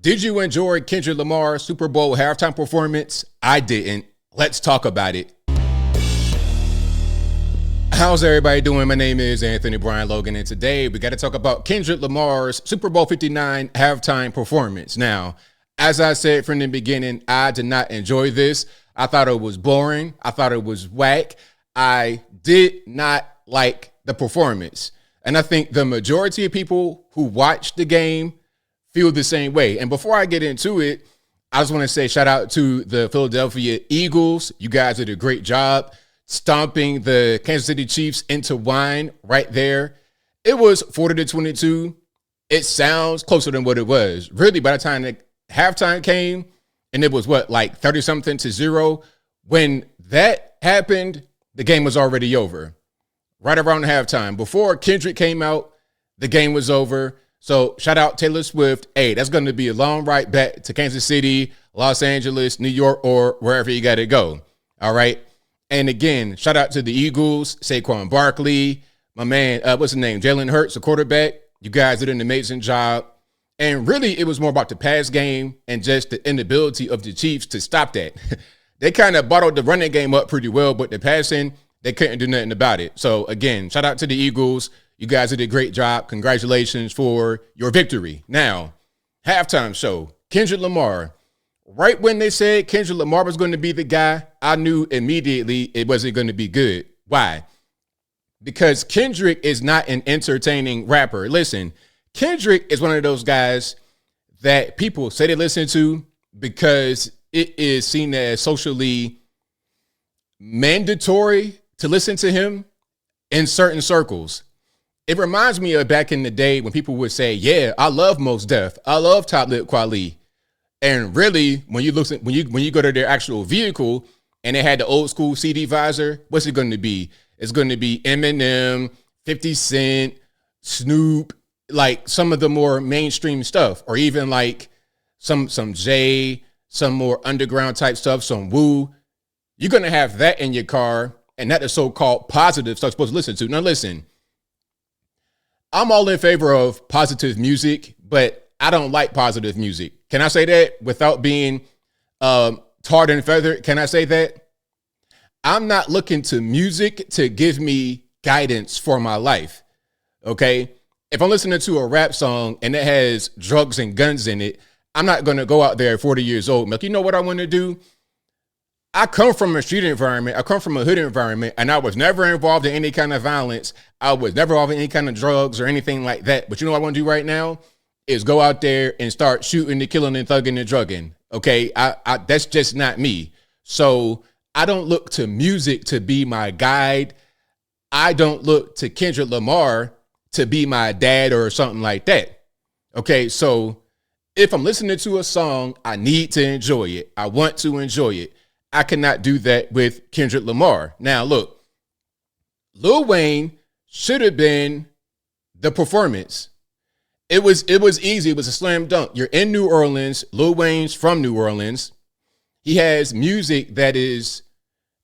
Did you enjoy Kendrick Lamar's Super Bowl halftime performance? I didn't. Let's talk about it. How's everybody doing? My name is Anthony Brian Logan, and today we got to talk about Kendrick Lamar's Super Bowl 59 halftime performance. Now, as I said from the beginning, I did not enjoy this. I thought it was boring. I thought it was whack. I did not like the performance. And I think the majority of people who watched the game feel the same way. And before I get into it, I just want to say shout out to the Philadelphia Eagles. You guys did a great job stomping the Kansas City Chiefs into wine right there. It was 40-22. It sounds closer than what it was. Really, by the time the halftime came, and it was like 30-something to 0. When that happened, the game was already over. Right around halftime. Before Kendrick came out, the game was over. So shout out Taylor Swift. Hey, that's going to be a long ride back to Kansas City, Los Angeles, New York, or wherever you got to go. All right. And again, shout out to the Eagles, Saquon Barkley, my man, what's his name? Jalen Hurts, the quarterback. You guys did an amazing job. And really, it was more about the pass game and just the inability of the Chiefs to stop that. They kind of bottled the running game up pretty well, but the passing, they couldn't do nothing about it. So again, shout out to the Eagles. You guys did a great job. Congratulations for your victory. Now, halftime show, Kendrick Lamar. Right when they said Kendrick Lamar was going to be the guy, I knew immediately it wasn't going to be good. Why? Because Kendrick is not an entertaining rapper. Listen, Kendrick is one of those guys that people say they listen to because it is seen as socially mandatory to listen to him in certain circles. It reminds me of back in the day when people would say, yeah, I love Mos Def. I love Talib Kweli. And really, when you go to their actual vehicle and they had the old school CD visor, what's it going to be? It's going to be Eminem, 50 Cent, Snoop, like some of the more mainstream stuff, or even like some Jay, some more underground type stuff, some Wu. You're going to have that in your car, and that is so-called positive stuff you're supposed to listen to. Now listen, I'm all in favor of positive music, but I don't like positive music. Can I say that without being tarred and feathered? Can I say that? I'm not looking to music to give me guidance for my life, okay? If I'm listening to a rap song and it has drugs and guns in it, I'm not going to go out there at 40 years old and be like, you know what I want to do? I come from a street environment. I come from a hood environment, and I was never involved in any kind of violence. I was never involved in any kind of drugs or anything like that. But you know what I want to do right now is go out there and start shooting and killing and thugging and drugging. Okay, I that's just not me. So I don't look to music to be my guide. I don't look to Kendrick Lamar to be my dad or something like that. Okay, so if I'm listening to a song, I need to enjoy it. I want to enjoy it. I cannot do that with Kendrick Lamar. Now, look, Lil Wayne should have been the performance. It was easy. It was a slam dunk. You're in New Orleans. Lil Wayne's from New Orleans. He has music that is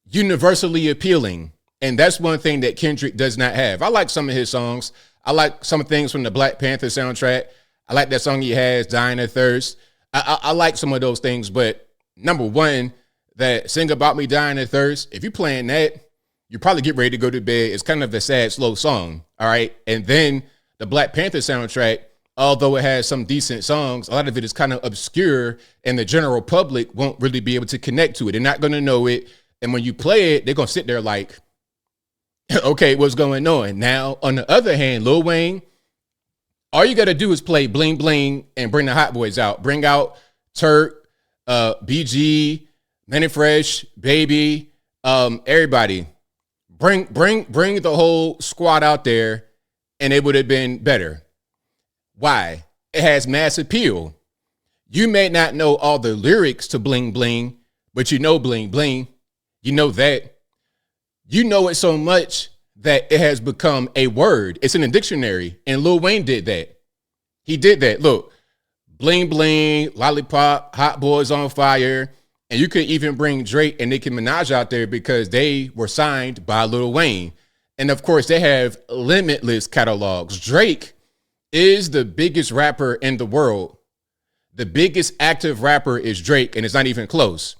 universally appealing. And that's one thing that Kendrick does not have. I like some of his songs. I like some things from the Black Panther soundtrack. I like that song he has, Dying of Thirst. I like some of those things. But number one, that Sing About Me Dying of Thirst, if you're playing that, you probably get ready to go to bed. It's kind of a sad, slow song, all right? And then the Black Panther soundtrack, although it has some decent songs, a lot of it is kind of obscure, and the general public won't really be able to connect to it. They're not going to know it. And when you play it, they're going to sit there like, okay, what's going on? Now, on the other hand, Lil Wayne, all you got to do is play Bling Bling and bring the Hot Boys out. Bring out Turk, BG, Manny Fresh, Baby, everybody. Bring the whole squad out there, and it would have been better. Why? It has mass appeal. You may not know all the lyrics to Bling Bling, but you know Bling Bling. You know that. You know it so much that it has become a word. It's in a dictionary, and Lil Wayne did that. He did that. Look, Bling Bling, Lollipop, Hot Boys on Fire. And you could even bring Drake and Nicki Minaj out there because they were signed by Lil Wayne. And of course, they have limitless catalogs. Drake is the biggest rapper in the world. The biggest active rapper is Drake, and it's not even close.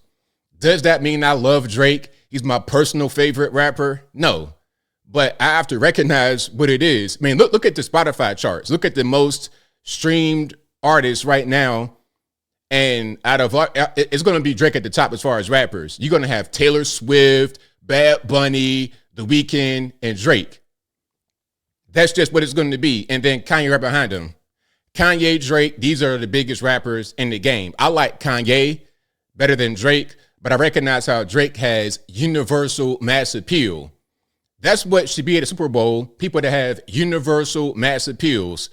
Does that mean I love Drake? He's my personal favorite rapper? No. But I have to recognize what it is. I mean, look at the Spotify charts. Look at the most streamed artists right now. And it's going to be Drake at the top as far as rappers. You're going to have Taylor Swift, Bad Bunny, The Weeknd, and Drake. That's just what it's going to be. And then Kanye right behind him. Kanye, Drake, these are the biggest rappers in the game. I like Kanye better than Drake, but I recognize how Drake has universal mass appeal. That's what should be at the Super Bowl. People that have universal mass appeals.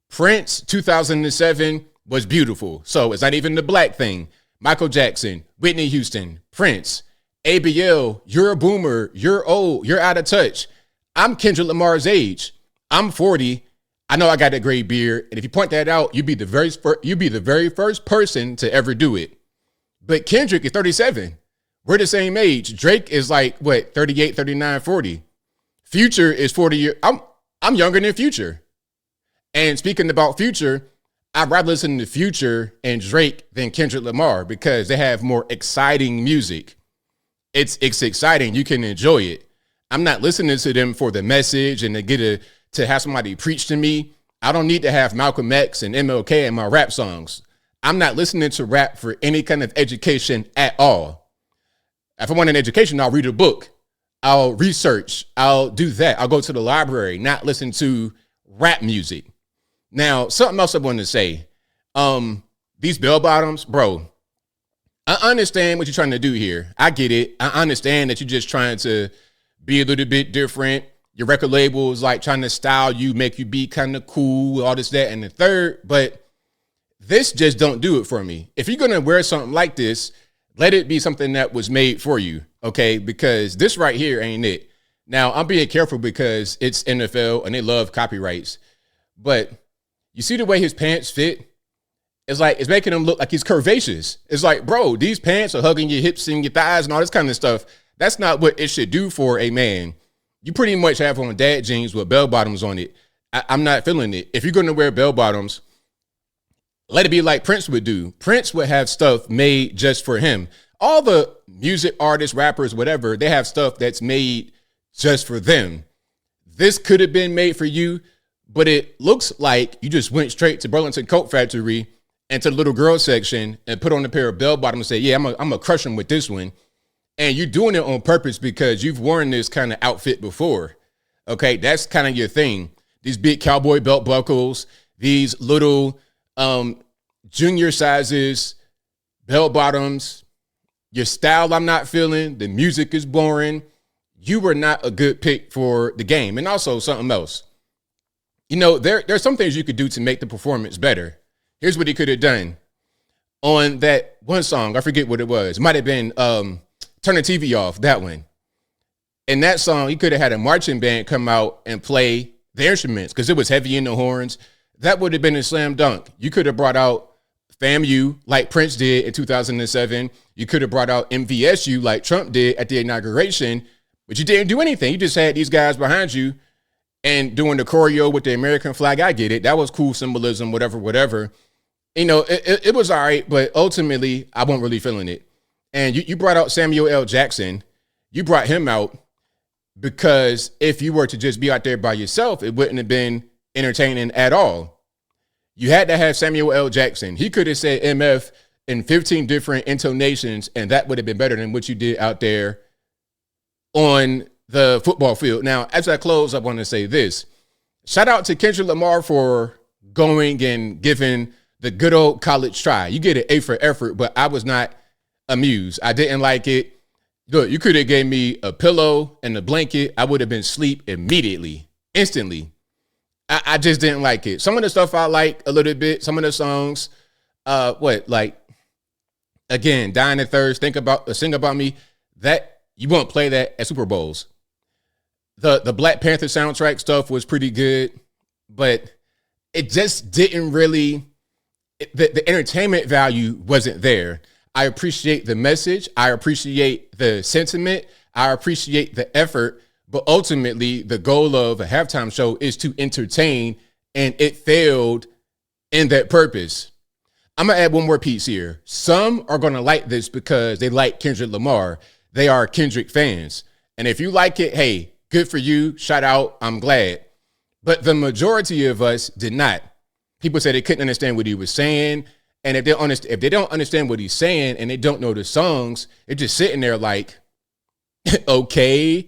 Prince, 2007, was beautiful. So it's not even the black thing. Michael Jackson, Whitney Houston, Prince, ABL, you're a boomer, you're old, you're out of touch. I'm Kendrick Lamar's age. I'm 40. I know I got a gray beard. And if you point that out, you'd be the very first person to ever do it. But Kendrick is 37. We're the same age. Drake is like, 38, 39, 40. Future is 40 years. I'm younger than Future. And speaking about Future, I'd rather listen to Future and Drake than Kendrick Lamar because they have more exciting music. It's exciting. You can enjoy it. I'm not listening to them for the message and to have somebody preach to me. I don't need to have Malcolm X and MLK in my rap songs. I'm not listening to rap for any kind of education at all. If I want an education, I'll read a book. I'll research. I'll do that. I'll go to the library, not listen to rap music. Now, something else I want to say. These bell bottoms, bro, I understand what you're trying to do here. I get it. I understand that you're just trying to be a little bit different. Your record label is like trying to style you, make you be kind of cool, all this, that, and the third. But this just don't do it for me. If you're going to wear something like this, let it be something that was made for you, okay? Because this right here ain't it. Now, I'm being careful because it's NFL and they love copyrights. But you see the way his pants fit? It's making him look like he's curvaceous. It's like, bro, these pants are hugging your hips and your thighs and all this kind of stuff. That's not what it should do for a man. You pretty much have on dad jeans with bell bottoms on it. I'm not feeling it. If you're going to wear bell bottoms, let it be like Prince would do. Prince would have stuff made just for him. All the music artists, rappers, whatever, they have stuff that's made just for them. This could have been made for you, but it looks like you just went straight to Burlington Coat Factory and to the little girl section and put on a pair of bell bottoms and say, yeah, I'm gonna crush them with this one. And you're doing it on purpose because you've worn this kind of outfit before. Okay, that's kind of your thing. These big cowboy belt buckles, these little junior sizes, bell bottoms, your style I'm not feeling, the music is boring. You were not a good pick for the game. And also something else. You know, there's some things you could do to make the performance better. Here's what he could have done. On that one song, I forget what it was. It might have been Turn the TV Off, that one. In that song, he could have had a marching band come out and play the instruments because it was heavy in the horns. That would have been a slam dunk. You could have brought out FAMU like Prince did in 2007. You could have brought out MVSU like Trump did at the inauguration, but you didn't do anything. You just had these guys behind you and doing the choreo with the American flag. I get it. That was cool symbolism, whatever. You know, it was all right, but ultimately I wasn't really feeling it. And you brought out Samuel L. Jackson. You brought him out because if you were to just be out there by yourself, it wouldn't have been entertaining at all. You had to have Samuel L. Jackson. He could have said MF in 15 different intonations, and that would have been better than what you did out there on the football field. Now, as I close, I want to say this. Shout out to Kendrick Lamar for going and giving the good old college try. You get an A for effort, but I was not amused. I didn't like it. Look, you could have gave me a pillow and a blanket. I would have been asleep immediately, instantly. I just didn't like it. Some of the stuff I like a little bit. Some of the songs, again, Dying at Thirst, Sing About Me. That you won't play that at Super Bowls. The Black Panther soundtrack stuff was pretty good, but it just didn't really. The entertainment value wasn't there. I appreciate the message. I appreciate the sentiment. I appreciate the effort. But ultimately, the goal of a halftime show is to entertain, and it failed in that purpose. I'm gonna add one more piece here. Some are gonna like this because they like Kendrick Lamar. They are Kendrick fans. And if you like it, hey, good for you. Shout out. I'm glad. But the majority of us did not. People said they couldn't understand what he was saying. And if they don't understand what he's saying and they don't know the songs, they're just sitting there like, okay,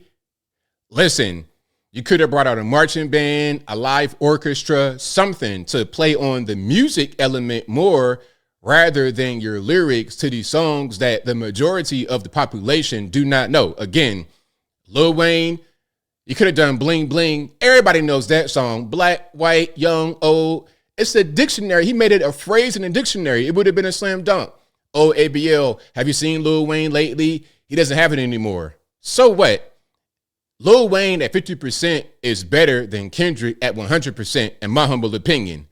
listen, you could have brought out a marching band, a live orchestra, something to play on the music element more rather than your lyrics to these songs that the majority of the population do not know. Again, Lil Wayne, you could have done Bling Bling. Everybody knows that song. Black, white, young, old. It's a dictionary. He made it a phrase in a dictionary. It would have been a slam dunk. Oh, ABL, have you seen Lil Wayne lately? He doesn't have it anymore. So what? Lil Wayne at 50% is better than Kendrick at 100%, in my humble opinion.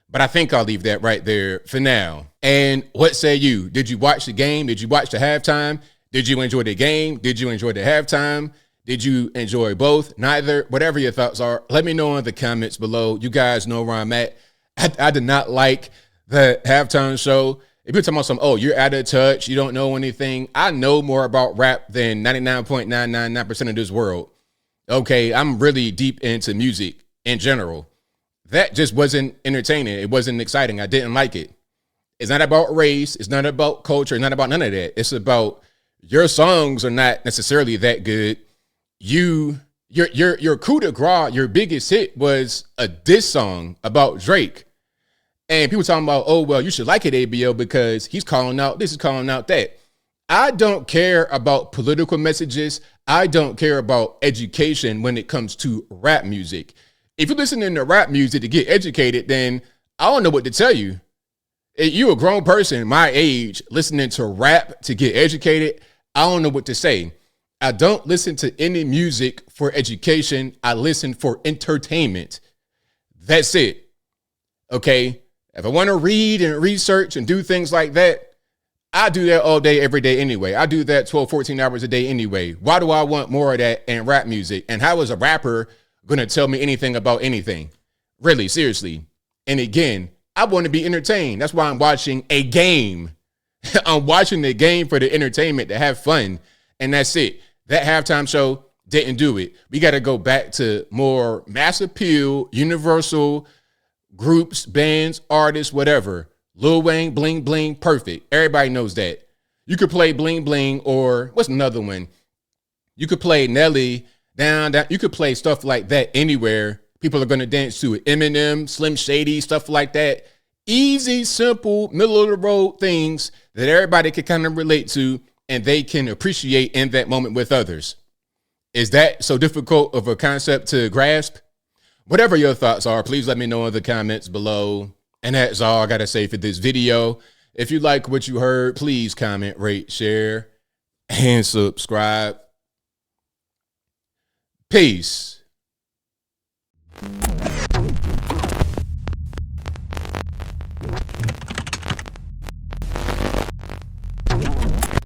But I think I'll leave that right there for now. And what say you? Did you watch the game? Did you watch the halftime? Did you enjoy the game? Did you enjoy the halftime? Did you enjoy both? Neither? Whatever your thoughts are, let me know in the comments below. You guys know where I'm at. I did not like the halftime show. If you're talking about oh, you're out of touch, you don't know anything. I know more about rap than 99.999% of this world. Okay, I'm really deep into music in general. That just wasn't entertaining. It wasn't exciting. I didn't like it. It's not about race. It's not about culture. It's not about none of that. It's about your songs are not necessarily that good. Your coup de grace, your biggest hit was a diss song about Drake. And people talking about, oh, well, you should like it, ABL, because he's calling out this, is calling out that. I don't care about political messages. I don't care about education when it comes to rap music. If you're listening to rap music to get educated, then I don't know what to tell you. If you're a grown person my age listening to rap to get educated, I don't know what to say. I don't listen to any music for education. I listen for entertainment. That's it. Okay? If I want to read and research and do things like that, I do that all day, every day anyway. I do that 12, 14 hours a day anyway. Why do I want more of that in rap music? And how is a rapper going to tell me anything about anything? Really, seriously. And again, I want to be entertained. That's why I'm watching a game. I'm watching the game for the entertainment, to have fun. And that's it. That halftime show didn't do it. We got to go back to more mass appeal, universal groups, bands, artists, whatever. Lil Wayne, Bling Bling, perfect. Everybody knows that. You could play Bling Bling, or what's another one? You could play Nelly, down. You could play stuff like that anywhere. People are going to dance to it. Eminem, Slim Shady, stuff like that. Easy, simple, middle of the road things that everybody can kind of relate to and they can appreciate in that moment with others. Is that so difficult of a concept to grasp? Whatever your thoughts are, please let me know in the comments below. And that's all I got to say for this video. If you like what you heard, please comment, rate, share, and subscribe. Peace.